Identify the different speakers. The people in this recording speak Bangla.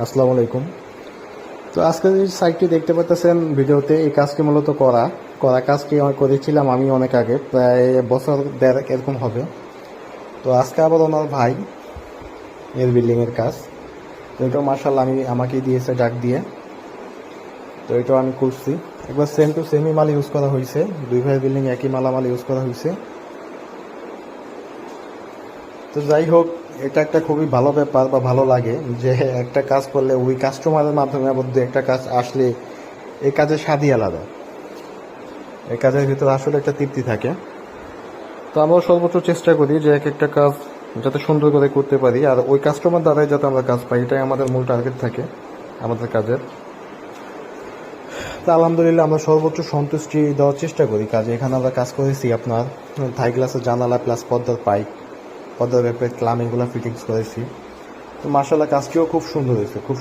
Speaker 1: আসসালামু আলাইকুম। তো আজকে যে সাইটটি দেখতে পাচ্ছেন ভিডিওতে, এই কাজটি মূলত করা কাজটি করেছিলাম আমি অনেক আগে, প্রায় বছর দেড়েক এরকম হবে। তো আজকে আবার ওনার ভাই এর বিল্ডিংয়ের কাজ, তো এটা মার্শাল্লাহ আমাকেই দিয়েছে ডাক দিয়ে। তো এটাও আমি করছি, একবার সেম টু সেমই মাল ইউজ করা হয়েছে, দুই ভাইয়ের বিল্ডিং একই মালামাল ইউজ করা হয়েছে। তো যাই হোক, এটা একটা খুবই ভালো ব্যাপার বা ভালো লাগে যে একটা কাজ করলে ওই কাস্টমারের মাধ্যমে আবার দু একটা কাজ আসলে এই কাজের স্বাদই আলাদা, এই কাজের ভিতরে আসলে একটা তৃপ্তি থাকে। তো আমরা সর্বোচ্চ চেষ্টা করি যে এক একটা কাজ যাতে সুন্দর করে করতে পারি, আর ওই কাস্টমার দ্বারাই যাতে আমরা কাজ পাই, এটাই আমাদের মূল টার্গেট থাকে আমাদের কাজের। তো আলহামদুলিল্লাহ আমরা সর্বোচ্চ সন্তুষ্টি দেওয়ার চেষ্টা করি কাজে। এখানে আমরা কাজ করেছি আপনার থাই গ্লাসের জানালা প্লাস পর্দার পাইপ, পর্দার ব্যাপারে ক্লাম, এগুলো ফিটিংস করেছি। তো মার্শাল্লাহ কাজটিও খুব সুন্দর হয়েছে, খুব